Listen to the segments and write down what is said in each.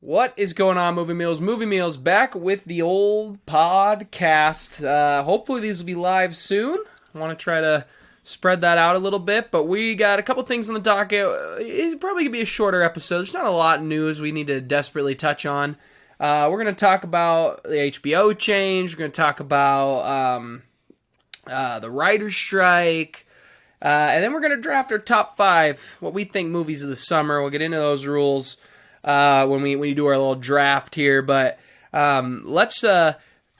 What is going on, Movie Meals? Movie Meals back with the old podcast. Hopefully these will be live soon. I want to try to spread that out a little bit, but we got a couple things on the docket. It's probably going to be a shorter episode. There's not a lot of news we need to desperately touch on. We're going to talk about the HBO change. We're going to talk about the writer's strike. And then we're going to draft our top 5, what we think movies of the summer. We'll get into those rules when we do our little draft here. But let's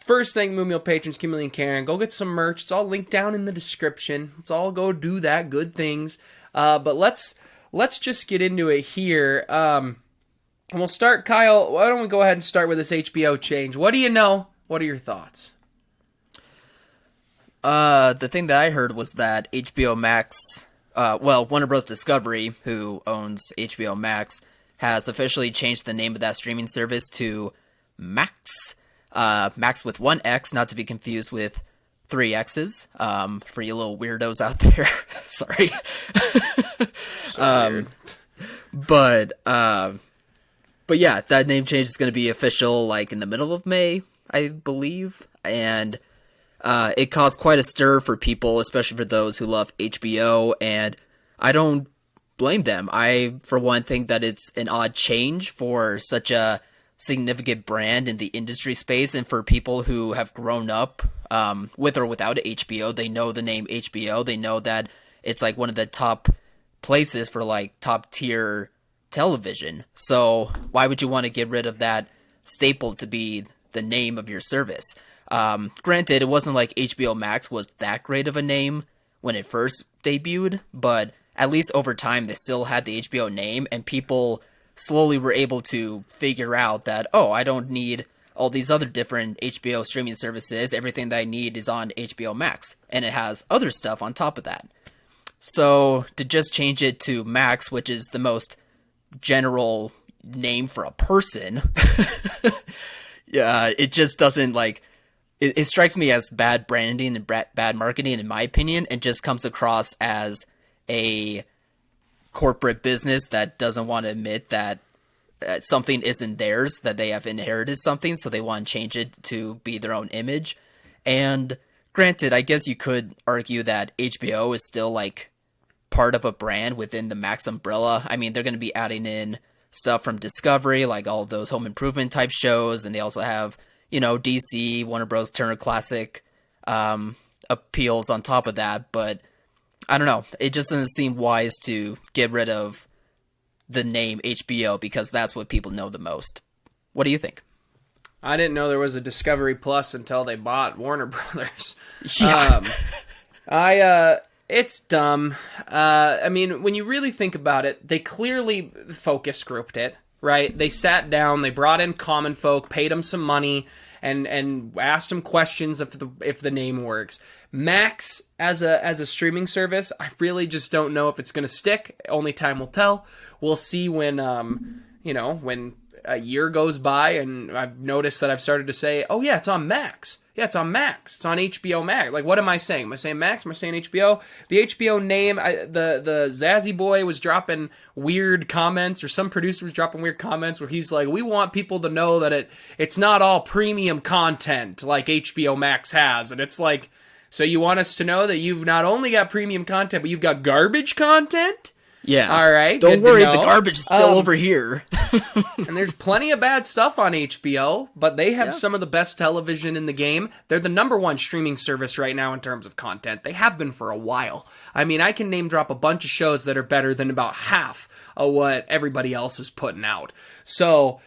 first thank Movie Meal patrons Kimberly and Karen. Go get some merch. It's all linked down in the description. Let's all go do that. Good things. But let's just get into it here. And we'll start, Kyle. Why don't we go ahead and start with this HBO change? What do you know? What are your thoughts? The thing that I heard was that HBO Max, Warner Bros. Discovery, who owns HBO Max, has officially changed the name of that streaming service to Max. Max with 1 X, not to be confused with 3 X's. For you little weirdos out there. Sorry. So weird. But yeah, that name change is going to be official like in the middle of May, I believe. And it caused quite a stir for people, especially for those who love HBO, and I don't blame them. I, for one, think that it's an odd change for such a significant brand in the industry space, and for people who have grown up with or without HBO, they know the name HBO. They know that it's like one of the top places for like top tier television. So why would you want to get rid of that staple to be the name of your service? Granted, it wasn't like HBO Max was that great of a name when it first debuted, but at least over time they still had the HBO name, and people slowly were able to figure out that, oh, I don't need all these other different HBO streaming services. Everything that I need is on HBO Max, and it has other stuff on top of that. So to just change it to Max, which is the most general name for a person, yeah, it just doesn't like... It strikes me as bad branding and bad marketing, in my opinion, and just comes across as a corporate business that doesn't want to admit that something isn't theirs, that they have inherited something, so they want to change it to be their own image. And granted, I guess you could argue that HBO is still like part of a brand within the Max umbrella. I mean, they're going to be adding in stuff from Discovery, like all of those home improvement type shows, and they also have, you know, DC, Warner Bros. Turner Classic appeals on top of that, but I don't know. It just doesn't seem wise to get rid of the name HBO because that's what people know the most. What do you think? I didn't know there was a Discovery Plus until they bought Warner Brothers. Yeah. It's dumb. I mean, when you really think about it, they clearly focus grouped it, right? They sat down, they brought in common folk, paid them some money, and asked them questions if the name works. Max as a streaming service, I really just don't know if it's going to stick. Only time will tell. We'll see when when a year goes by and I've noticed that I've started to say, "Oh yeah, it's on Max." Yeah, it's on Max. It's on HBO Max. Like, what am I saying? Am I saying Max? Am I saying HBO? The HBO name, the Zazzy boy was dropping weird comments, or some producer was dropping weird comments where he's like, we want people to know that it's not all premium content like HBO Max has. And it's like, so you want us to know that you've not only got premium content, but you've got garbage content? Yeah. All right. Don't worry, the garbage is still over here. And there's plenty of bad stuff on HBO, but they have some of the best television in the game. They're the number one streaming service right now in terms of content. They have been for a while. I mean, I can name drop a bunch of shows that are better than about half of what everybody else is putting out. So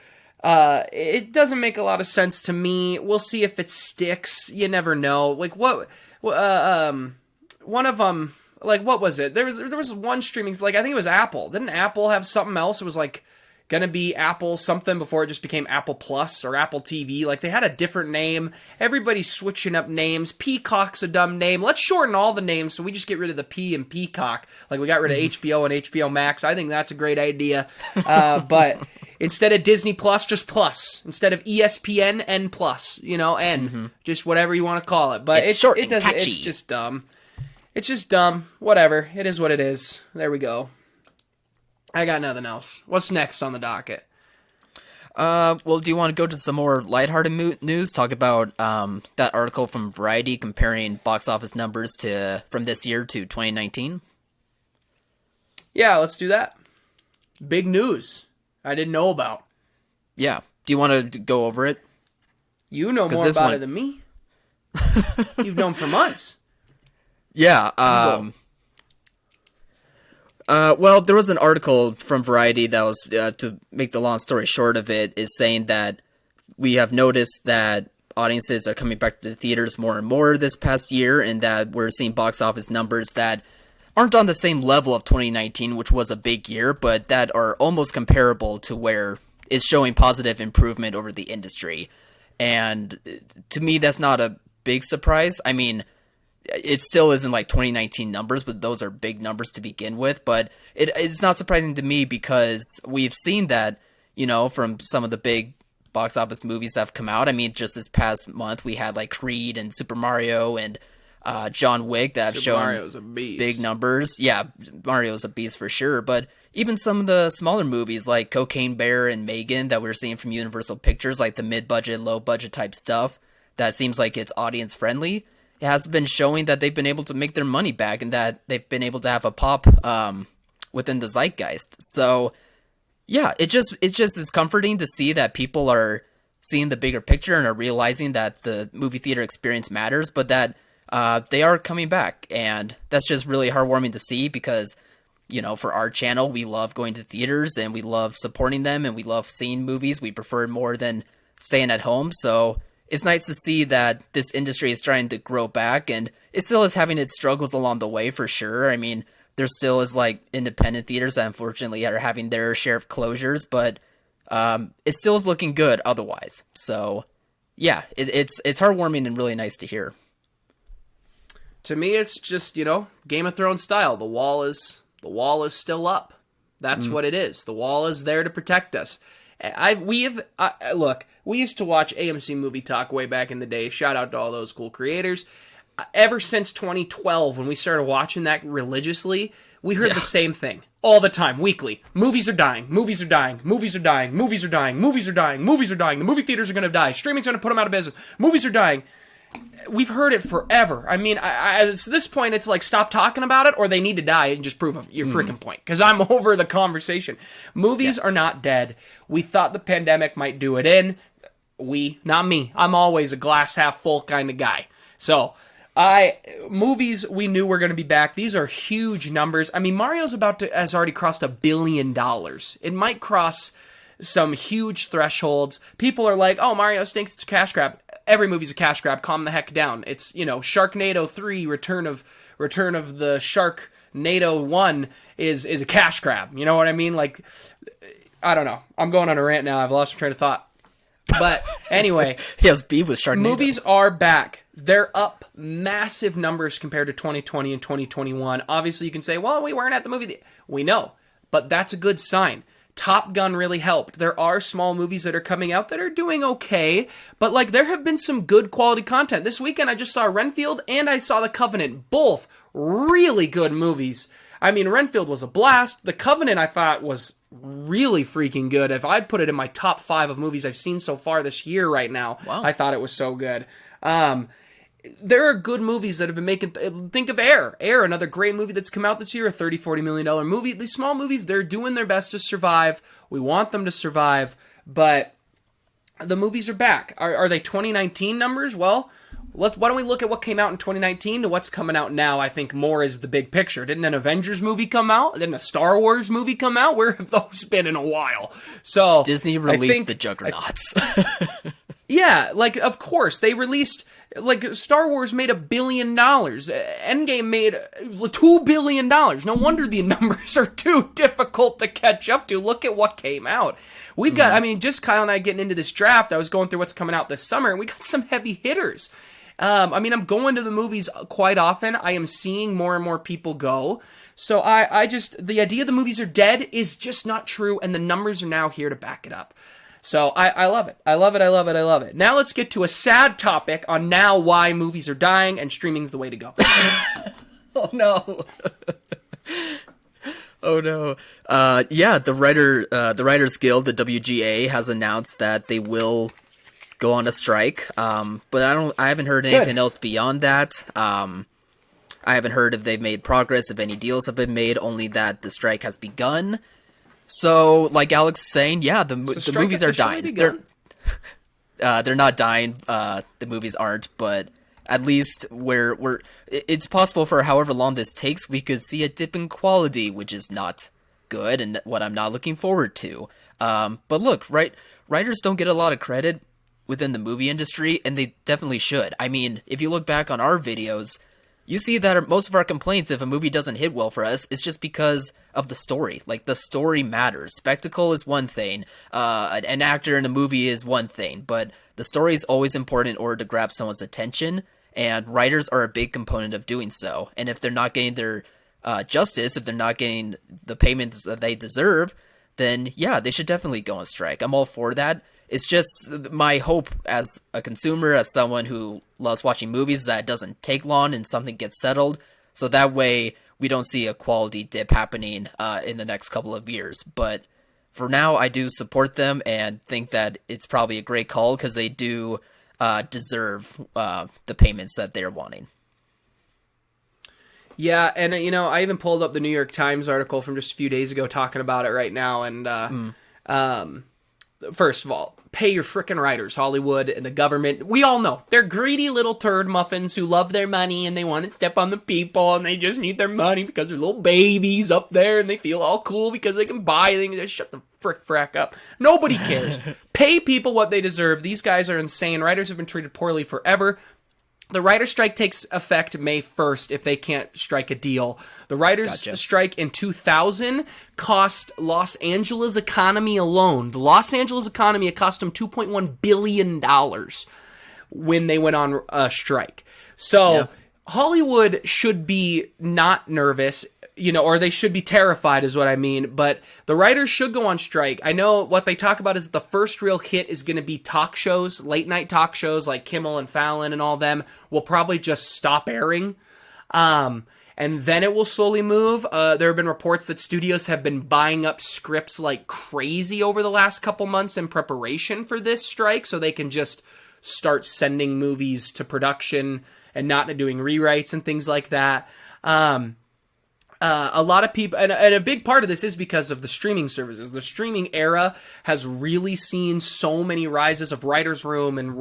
it doesn't make a lot of sense to me. We'll see if it sticks. You never know. Like one of them. Like, what was it? There was one streaming, like, I think it was Apple. Didn't Apple have something else? It was, like, gonna be Apple something before it just became Apple Plus or Apple TV. Like, they had a different name. Everybody's switching up names. Peacock's a dumb name. Let's shorten all the names so we just get rid of the P in Peacock. Like, we got rid of HBO and HBO Max. I think that's a great idea. But instead of Disney Plus, just Plus. Instead of ESPN, N Plus. You know, N. Mm-hmm. Just whatever you want to call it. But it's short it and doesn't. catchy. It's just dumb. It's just dumb. Whatever. It is what it is. There we go. I got nothing else. What's next on the docket? Well, do you want to go to some more lighthearted news? Talk about that article from Variety comparing box office numbers from this year to 2019. Yeah, let's do that. Big news I didn't know about. Yeah. Do you want to go over it? You know more about it than me. You've known for months. Yeah. Well, there was an article from Variety that was, to make the long story short of it, is saying that we have noticed that audiences are coming back to the theaters more and more this past year, and that we're seeing box office numbers that aren't on the same level of 2019, which was a big year, but that are almost comparable to where it's showing positive improvement over the industry. And to me, that's not a big surprise. I mean, it still isn't like 2019 numbers, but those are big numbers to begin with. But it's not surprising to me because we've seen that, from some of the big box office movies that have come out. I mean, just this past month, we had like Creed and Super Mario and John Wick that have shown Mario's a beast. Big numbers. Yeah, Mario's a beast for sure. But even some of the smaller movies like Cocaine Bear and Megan that we're seeing from Universal Pictures, like the mid-budget, low-budget type stuff that seems like it's audience-friendly, it has been showing that they've been able to make their money back and that they've been able to have a pop within the zeitgeist. So, yeah, it just is comforting to see that people are seeing the bigger picture and are realizing that the movie theater experience matters, but that they are coming back. And that's just really heartwarming to see because, for our channel, we love going to theaters and we love supporting them and we love seeing movies. We prefer it more than staying at home. So it's nice to see that this industry is trying to grow back, and it still is having its struggles along the way for sure. I mean, there still is like independent theaters that unfortunately are having their share of closures, but it still is looking good otherwise. So yeah, it's heartwarming and really nice to hear. To me, it's just, Game of Thrones style. The wall is still up. That's what it is. The wall is there to protect us. Look, we used to watch AMC Movie Talk way back in the day. Shout out to all those cool creators. Ever since 2012, when we started watching that religiously, we heard the same thing all the time, weekly. Movies are dying. Movies are dying. Movies are dying. Movies are dying. Movies are dying. Movies are dying. The movie theaters are going to die. Streaming's going to put them out of business. Movies are dying. We've heard it forever. I mean, at this point, it's like, stop talking about it, or they need to die and just prove your freaking point. Because I'm over the conversation. Movies are not dead. We thought the pandemic might do it in. Not me. I'm always a glass half full kind of guy. So, movies we knew were going to be back. These are huge numbers. I mean, Mario's has already crossed $1 billion. It might cross some huge thresholds. People are like, oh, Mario stinks, it's a cash grab. Every movie's a cash grab. Calm the heck down. It's, Sharknado 3, Return of the Sharknado 1 is a cash grab. You know what I mean? Like, I don't know. I'm going on a rant now. I've lost my train of thought. But anyway, he has beef with Sharknado. Movies are back. They're up massive numbers compared to 2020 and 2021. Obviously, you can say, well, we weren't at the movie. We know, but that's a good sign. Top Gun really helped. There are small movies that are coming out that are doing okay, but like there have been some good quality content. This weekend I just saw Renfield and I saw The Covenant. Both really good movies. I mean, Renfield was a blast. The Covenant I thought was really freaking good. If I'd put it in my top 5 of movies I've seen so far this year right now, wow. I thought it was so good. There are good movies that have been making... Think of Air. Air, another great movie that's come out this year, a $30, $40 million movie. These small movies, they're doing their best to survive. We want them to survive, but the movies are back. Are they 2019 numbers? Well, why don't we look at what came out in 2019 to what's coming out now? I think more is the big picture. Didn't an Avengers movie come out? Didn't a Star Wars movie come out? Where have those been in a while? So Disney released the Juggernauts. Yeah, like, of course, they released... Like, Star Wars made $1 billion. Endgame made $2 billion. No wonder the numbers are too difficult to catch up to. Look at what came out. We've got, I mean, just Kyle and I getting into this draft, I was going through what's coming out this summer, and we got some heavy hitters. I mean, I'm going to the movies quite often. I am seeing more and more people go. So the idea the movies are dead is just not true, and the numbers are now here to back it up. So I love it. I love it. I love it. I love it. Now let's get to a sad topic on now why movies are dying and streaming's the way to go. Oh, no. Oh no. Yeah, the Writers Guild, the WGA, has announced that they will go on a strike. But I haven't heard anything else beyond that. I haven't heard if they've made progress, if any deals have been made, only that the strike has begun. So, like Alex is saying, yeah, the movies are dying. They're not dying. The movies aren't, but at least it's possible for however long this takes, we could see a dip in quality, which is not good and what I'm not looking forward to. But look, writers don't get a lot of credit within the movie industry, and they definitely should. I mean, if you look back on our videos, you see that most of our complaints, if a movie doesn't hit well for us, is just because of the story. Like, the story matters. Spectacle is one thing. An actor in a movie is one thing. But the story is always important in order to grab someone's attention, and writers are a big component of doing so. And if they're not getting their justice, if they're not getting the payments that they deserve, then, yeah, they should definitely go on strike. I'm all for that. It's just my hope as a consumer, as someone who loves watching movies, that it doesn't take long and something gets settled. So that way we don't see a quality dip happening in the next couple of years. But for now, I do support them and think that it's probably a great call because they do deserve the payments that they're wanting. Yeah, and I even pulled up the New York Times article from just a few days ago talking about it right now. And first of all, pay your frickin' writers, Hollywood and the government. We all know they're greedy little turd muffins who love their money and they want to step on the people and they just need their money because they're little babies up there and they feel all cool because they can buy things. Just shut the frack up. Nobody cares. Pay people what they deserve. These guys are insane. Writers have been treated poorly forever. The writer's strike takes effect May 1st if they can't strike a deal. The writer's strike in 2000 cost Los Angeles economy alone. The Los Angeles economy, it cost them $2.1 billion when they went on a strike. So Hollywood should be not nervous, or they should be terrified is what I mean. But the writers should go on strike. I know what they talk about is that the first real hit is going to be talk shows, late night talk shows like Kimmel and Fallon and all them will probably just stop airing. And then it will slowly move. There have been reports that studios have been buying up scripts like crazy over the last couple months in preparation for this strike so they can just start sending movies to production and not doing rewrites and things like that. A lot of people, and a big part of this is because of the streaming services. The streaming era has really seen so many rises of writers' room and,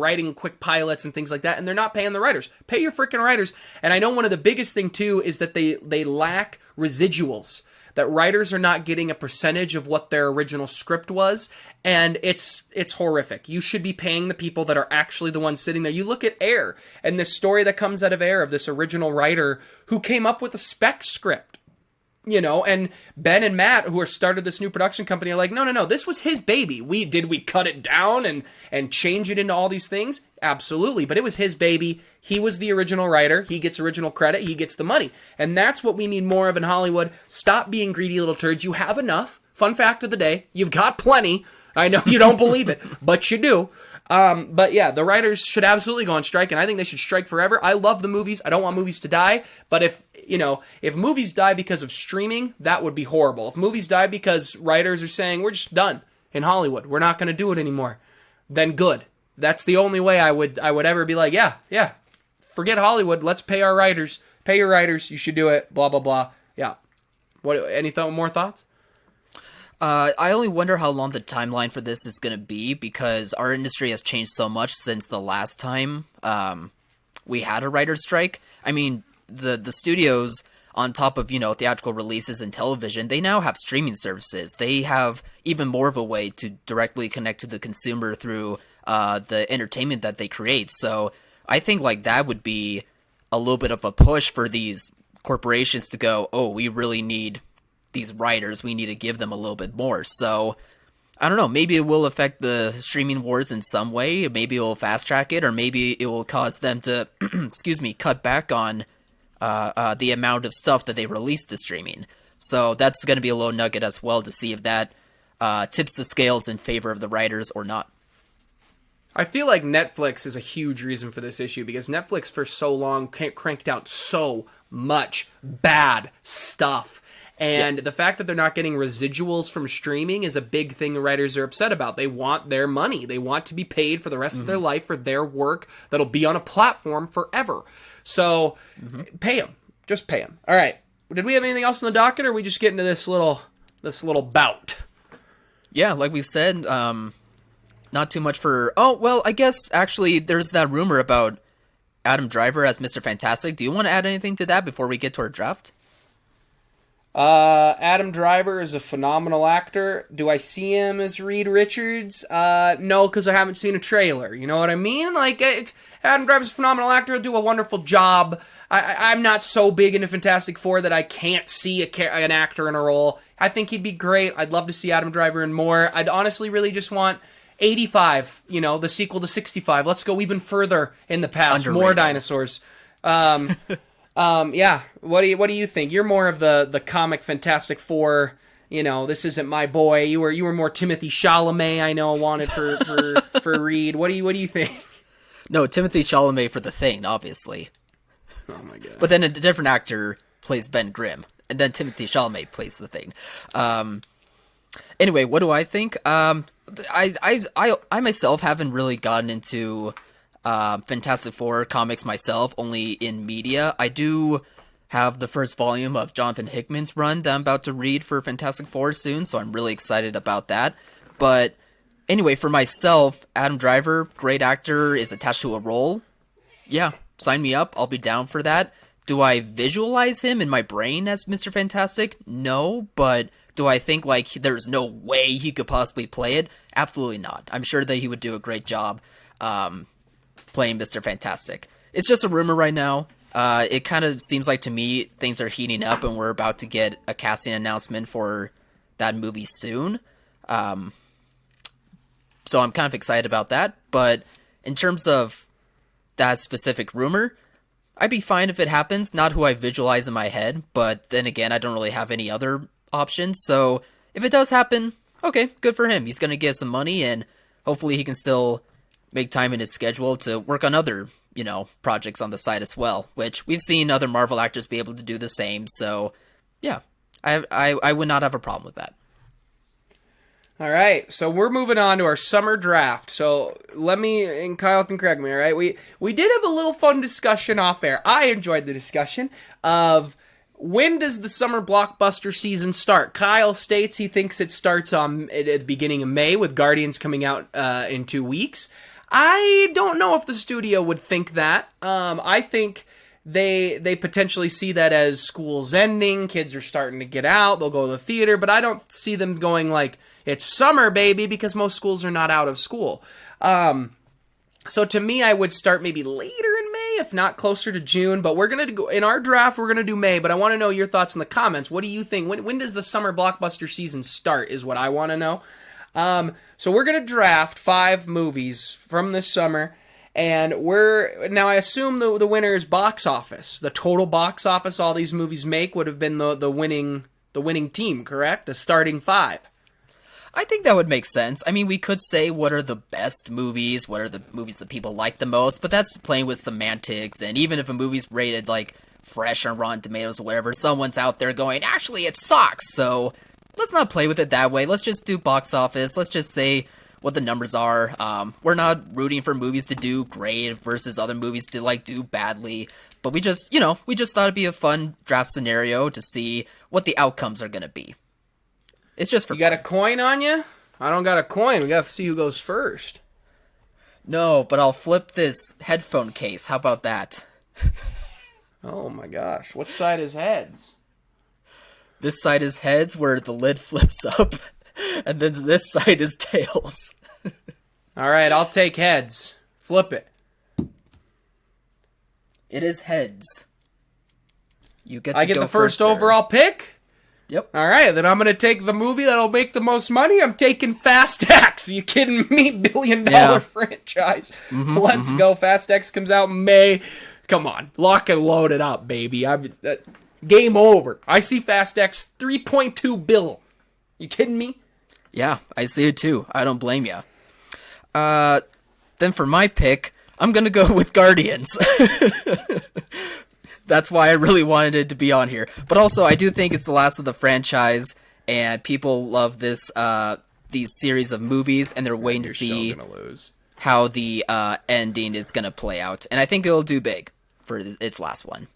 writing quick pilots and things like that, and they're not paying the writers. Pay your freaking writers. And I know one of the biggest thing, too, is that they lack residuals. That writers are not getting a percentage of what their original script was, and it's horrific. You should be paying the people that are actually the ones sitting there. You look at Air, and this story that comes out of Air of this original writer who came up with a spec script, and Ben and Matt, who started this new production company, are like, no, this was his baby. Did we cut it down and change it into all these things? Absolutely, but it was his baby. He was the original writer. He gets original credit. He gets the money. And that's what we need more of in Hollywood. Stop being greedy little turds. You have enough. Fun fact of the day. You've got plenty. I know you don't believe it, but you do. But yeah, the writers should absolutely go on strike, and I think they should strike forever. I love the movies. I don't want movies to die. But if movies die because of streaming, that would be horrible. If movies die because writers are saying, we're just done in Hollywood, we're not going to do it anymore, then good. That's the only way I would ever be like, yeah, forget Hollywood. Let's pay our writers. Pay your writers. You should do it. Blah, blah, blah. Yeah. More thoughts? I only wonder how long the timeline for this is going to be because our industry has changed so much since the last time we had a writer's strike. I mean, the studios, on top of, theatrical releases and television, they now have streaming services. They have even more of a way to directly connect to the consumer through the entertainment that they create. So I think that would be a little bit of a push for these corporations to go, oh, we really need these writers. We need to give them a little bit more. So I don't know. Maybe it will affect the streaming wars in some way. Maybe it will fast track it, or maybe it will cause them to, cut back on the amount of stuff that they release to streaming. So that's going to be a little nugget as well to see if that tips the scales in favor of the writers or not. I feel like Netflix is a huge reason for this issue because Netflix for so long cranked out so much bad stuff. And the fact that they're not getting residuals from streaming is a big thing the writers are upset about. They want their money. They want to be paid for the rest of their life for their work that'll be on a platform forever. So pay them. Just pay them. All right. Did we have anything else in the docket, or are we just getting to this little bout? Yeah, like we said, not too much for... Oh, well, I guess, actually, there's that rumor about Adam Driver as Mr. Fantastic. Do you want to add anything to that before we get to our draft? Adam Driver is a phenomenal actor. Do I see him as Reed Richards? No, because I haven't seen a trailer. You know what I mean? Like, Adam Driver's a phenomenal actor. He'll do a wonderful job. I'm not so big into Fantastic Four that I can't see an actor in a role. I think he'd be great. I'd love to see Adam Driver in more. I'd honestly really just want 85, the sequel to 65. Let's go even further in the past. Underrated. More dinosaurs. Yeah. What do you think? You're more of the comic Fantastic Four. This isn't my boy. You were more Timothy Chalamet. I know wanted for Reed. What do you think? No, Timothy Chalamet for The Thing, obviously. Oh my god. But then a different actor plays Ben Grimm, and then Timothy Chalamet plays The Thing. Anyway, what do I think? I myself haven't really gotten into Fantastic Four comics myself, only in media. I do have the first volume of Jonathan Hickman's run that I'm about to read for Fantastic Four soon, so I'm really excited about that. But anyway, for myself, Adam Driver, great actor, is attached to a role. Yeah, sign me up. I'll be down for that. Do I visualize him in my brain as Mr. Fantastic? No, but do I think, there's no way he could possibly play it? Absolutely not. I'm sure that he would do a great job playing Mr. Fantastic. It's just a rumor right now. It kind of seems like, to me, things are heating up and we're about to get a casting announcement for that movie soon. So I'm kind of excited about that. But in terms of that specific rumor, I'd be fine if it happens. Not who I visualize in my head, but then again, I don't really have any other options. So if it does happen, okay, good for him. He's going to get some money, and hopefully he can still make time in his schedule to work on other, projects on the side as well, which we've seen other Marvel actors be able to do the same. So yeah, I would not have a problem with that. All right, so we're moving on to our summer draft. So and Kyle can correct me, all right? We did have a little fun discussion off air. I enjoyed the discussion of when does the summer blockbuster season start. Kyle states he thinks it starts at the beginning of May with Guardians coming out in 2 weeks. I don't know if the studio would think that. I think they potentially see that as school's ending, kids are starting to get out, they'll go to the theater, but I don't see them going it's summer, baby, because most schools are not out of school. So to me, I would start maybe later in May, if not closer to June. But we're going to go in our draft, we're going to do May. But I want to know your thoughts in the comments. What do you think? When does the summer blockbuster season start is what I want to know. So we're going to draft 5 movies from this summer. And I assume the winner is box office. The total box office all these movies make would have been the winning team, correct? The starting 5. I think that would make sense. I mean, we could say what are the best movies, what are the movies that people like the most, but that's playing with semantics, and even if a movie's rated, fresh on Rotten Tomatoes or whatever, someone's out there going, actually, it sucks, so let's not play with it that way. Let's just do box office. Let's just say what the numbers are. We're not rooting for movies to do great versus other movies to, do badly, but we just thought it'd be a fun draft scenario to see what the outcomes are going to be. It's just for You got a coin on you? I don't got a coin. We got to see who goes first. No, but I'll flip this headphone case. How about that? Oh my gosh. What side is heads? This side is heads where the lid flips up, and then this side is tails. All right, I'll take heads. Flip it. It is heads. You get I get go the first sir. overall pick? Yep. All right, then I'm going to take the movie that'll make the most money. I'm taking Fast X. Are you kidding me? $1 billion franchise. Let's go. Fast X comes out in May. Come on. Lock and load it up, baby. Game over. I see Fast X 3.2 bill. You kidding me? Yeah, I see it too. I don't blame you. Then for my pick, I'm going to go with Guardians. That's why I really wanted it to be on here. But also, I do think it's the last of the franchise, and people love this these series of movies, and they're waiting to see how the ending is going to play out. And I think it'll do big for its last one.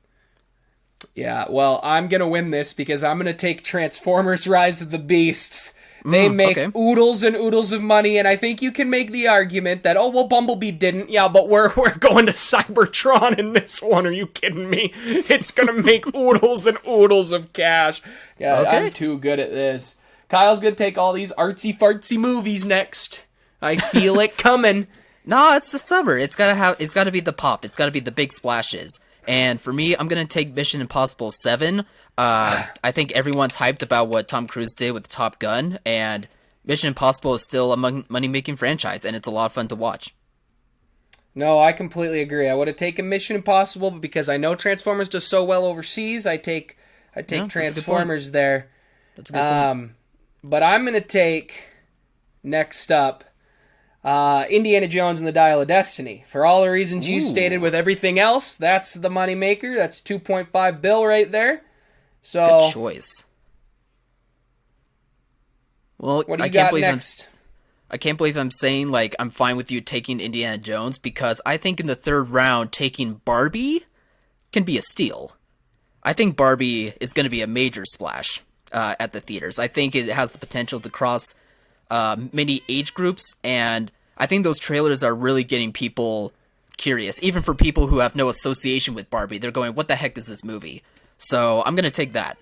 Yeah, well, I'm going to win this because I'm going to take Transformers Rise of the Beasts. They make oodles and oodles of money, and I think you can make the argument that, oh, well, Bumblebee didn't. Yeah, but we're going to Cybertron in this one. Are you kidding me? It's going to make oodles and oodles of cash. Yeah, I'm too good at this. Kyle's going to take all these artsy-fartsy movies next. I feel it coming. No, it's the summer. It's got to be the pop. It's got to be the big splashes. And for me, I'm going to take Mission Impossible 7. I think everyone's hyped about what Tom Cruise did with Top Gun, and Mission Impossible is still a money-making franchise, and it's a lot of fun to watch. No, I completely agree. I would have taken Mission Impossible, but because I know Transformers does so well overseas, I take Transformers there. That's a good point. But I'm going to take, next up, Indiana Jones and the Dial of Destiny. For all the reasons you stated with everything else, that's the moneymaker. That's $2.5 billion right there. So, good choice. Well, what do you got next? I can't believe I'm saying, like, I'm fine with you taking Indiana Jones, because I think in the third round, taking Barbie can be a steal. I think Barbie is going to be a major splash at the theaters. I think it has the potential to cross many age groups, and I think those trailers are really getting people curious. Even for people who have no association with Barbie, they're going, what the heck is this movie? So I'm going to take that.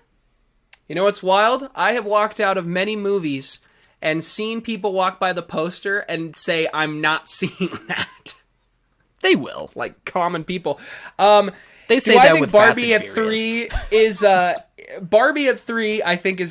You know what's wild? I have walked out of many movies and seen people walk by the poster and say, I'm not seeing that. They will. Like common people. They say that with Barbie Fast at and Furious. 3 is Barbie at 3 I think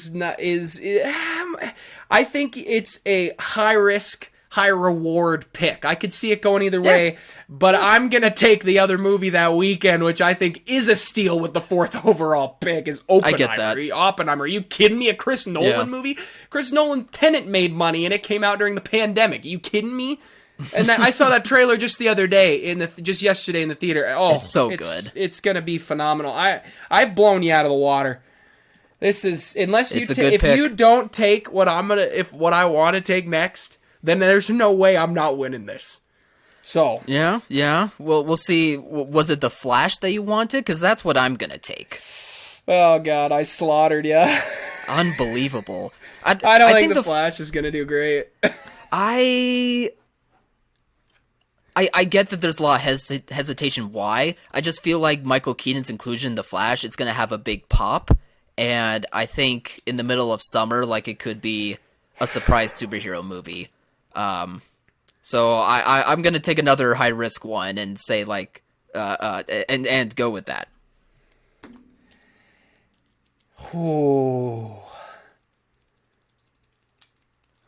I think it's a high risk, high reward pick. I could see it going either way, but I'm going to take the other movie that weekend, which I think is a steal with the 4th overall pick, is Oppenheimer. I get that. Oppenheimer. Are you kidding me? A Chris Nolan movie? Chris Nolan Tenet made money and it came out during the pandemic. Are you kidding me? And I saw that trailer just the other day, just yesterday in the theater. Oh, it's so good. It's going to be phenomenal. I've blown you out of the water. This is, unless you if you don't take what what I want to take next, then there's no way I'm not winning this. So yeah. Well, we'll see. Was it The Flash that you wanted? Because that's what I'm gonna take. Oh God, I slaughtered you. Unbelievable. I don't think the Flash is gonna do great. I get that there's a lot of hesitation. Why? I just feel like Michael Keaton's inclusion in The Flash is gonna have a big pop. And I think in the middle of summer, like, it could be a surprise superhero movie. So I'm gonna take another high risk one and say, like, and go with that. Ooh.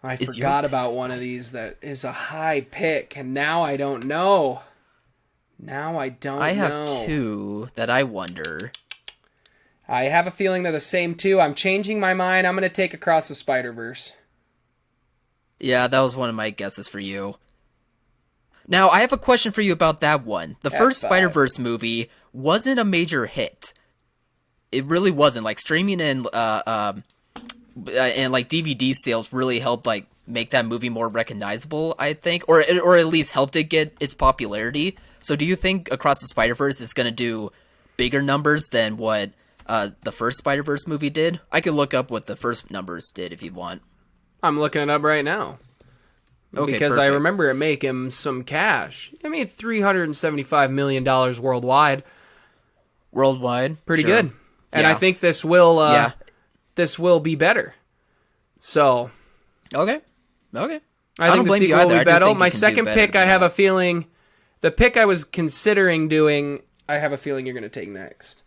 I forgot about one of these that is a high pick, and now I don't know. I have two that I wonder. I have a feeling they're the same two. I'm changing my mind. I'm going to take Across the Spider-Verse. Yeah, that was one of my guesses for you. Now, I have a question for you about that one. The first Spider-Verse movie wasn't a major hit. It really wasn't. Like, streaming and like DVD sales really helped, like, make that movie more recognizable, I think, or at least helped it get its popularity. So do you think Across the Spider-Verse is going to do bigger numbers than what the first Spider-Verse movie did? I could look up what the first numbers did if you want. I'm looking it up right now. Okay, because perfect. I remember it making some cash. I made $375 million worldwide. Pretty good. And I think this will be better. So Okay. I think the sequel will be better. My second pick, I have a feeling, the pick I was considering doing, I have a feeling you're going to take next.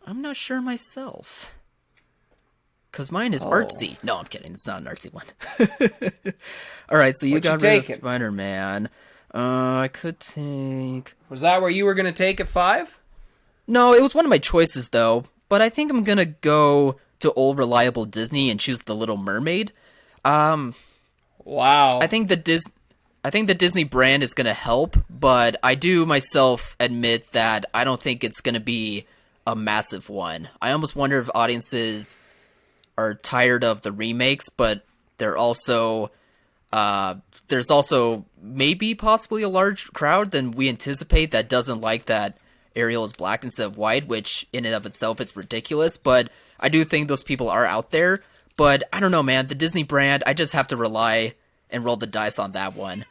I'm not sure myself. Because mine is artsy. No, I'm kidding. It's not an artsy one. All right, so you got rid of Spider-Man. I could take... Was that where you were going to take at 5? No, it was one of my choices, though. But I think I'm going to go to old reliable Disney and choose The Little Mermaid. Wow. I think I think the Disney brand is going to help, but I do myself admit that I don't think it's going to be a massive one. I almost wonder if audiences are tired of the remakes, but there's also maybe possibly a large crowd than we anticipate that doesn't like that Ariel is black instead of white, which in and of itself it's ridiculous, but I do think those people are out there. But I don't know, man, the Disney brand, I just have to rely and roll the dice on that one.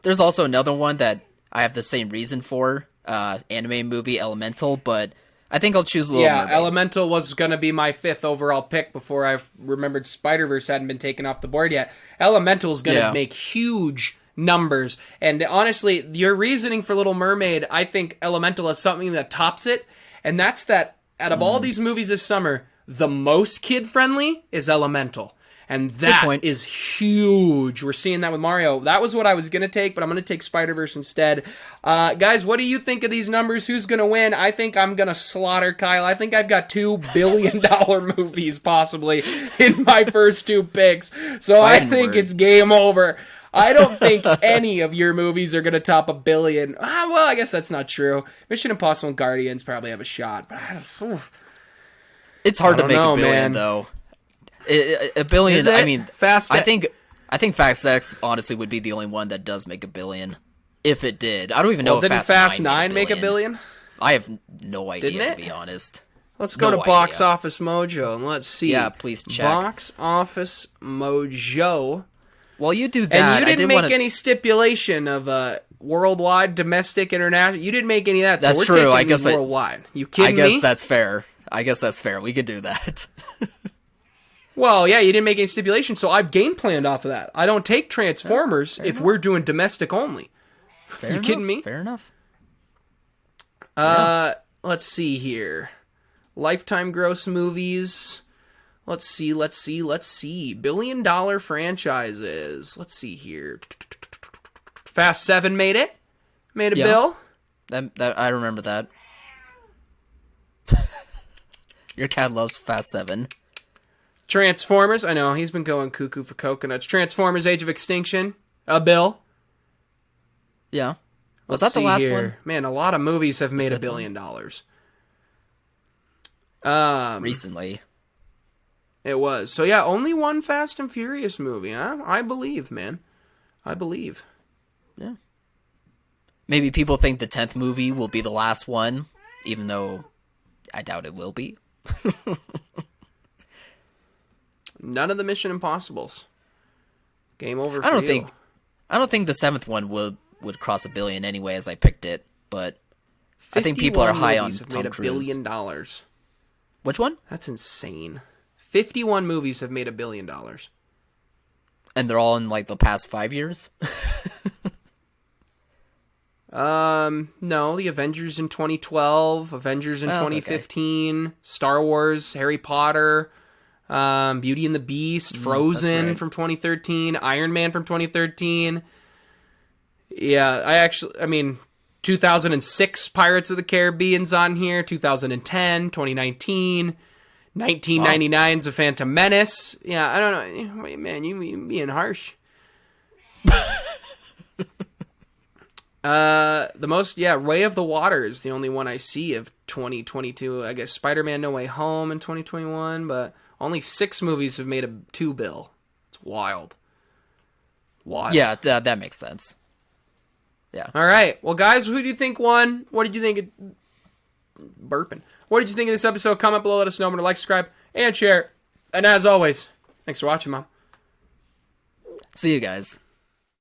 There's also another one that I have the same reason for, anime movie Elemental, but I think I'll choose Little Mermaid. Elemental was going to be my 5th overall pick before I remembered Spider-Verse hadn't been taken off the board yet. Elemental is going to make huge numbers, and honestly, your reasoning for Little Mermaid, I think Elemental is something that tops it, and that's that out of all these movies this summer, the most kid-friendly is Elemental. And that is huge. We're seeing that with Mario. That was what I was going to take, but I'm going to take Spider-Verse instead. Guys, what do you think of these numbers? Who's going to win? I think I'm going to slaughter Kyle. I think I've got $2 billion movies possibly in my first 2 picks. So I think it's game over. I don't think any of your movies are going to top $1 billion. Well, I guess that's not true. Mission Impossible and Guardians probably have a shot. But it's hard to make $1 billion, though. $1 billion. I mean, I think Fast X honestly would be the only one that does make $1 billion. If it did, I don't even know if didn't Fast 9 make $1 billion. I have no idea, to be honest. Let's go to Box Office Mojo and let's see. Yeah, please check. Box Office Mojo. Well, you do that. And you didn't make any stipulation of worldwide, domestic, international. You didn't make any of that. That's so we're true. I guess worldwide. You kidding me? I guess that's fair. We could do that. Well, yeah, you didn't make any stipulation, so I've game planned off of that. I don't take Transformers if we're doing domestic only. You kidding me? Fair enough. Let's see here. Lifetime gross movies. Let's see. $1 billion franchises. Let's see here. Fast 7 made it. Made a bill. That I remember that. Your cat loves Fast 7. Transformers. I know, he's been going cuckoo for coconuts. Transformers Age of Extinction. A bill. Yeah. Was that the last one? Man, a lot of movies have made $1 billion. Recently. It was. So yeah, only one Fast and Furious movie, huh? I believe, man. I believe. Yeah. Maybe people think the 10th movie will be the last one, even though I doubt it will be. None of the Mission Impossibles. Game over for I don't think the 7th one would cross $1 billion anyway, as I picked it, but I think people are high on Tom Cruise. $1 billion. Which one? That's insane. 51 movies have made $1 billion. And they're all in like the past 5 years? No, the Avengers in 2012, Avengers in 2015, okay. Star Wars, Harry Potter, Beauty and the Beast, Frozen from 2013, Iron Man from 2013. Yeah, I mean, 2006 Pirates of the Caribbean's on here, 2010, 2019, 1999's A Phantom Menace. Yeah, I don't know. Wait, man, you being harsh. Way of the Water is the only one I see of 2022. I guess Spider-Man No Way Home in 2021, but only 6 movies have made a $2 billion. It's wild. Yeah, that makes sense. Yeah. All right. Well, guys, who do you think won? What did you think? Burping. What did you think of this episode? Comment below. Let us know. Remember to like, subscribe, and share. And as always, thanks for watching, Mom. See you guys.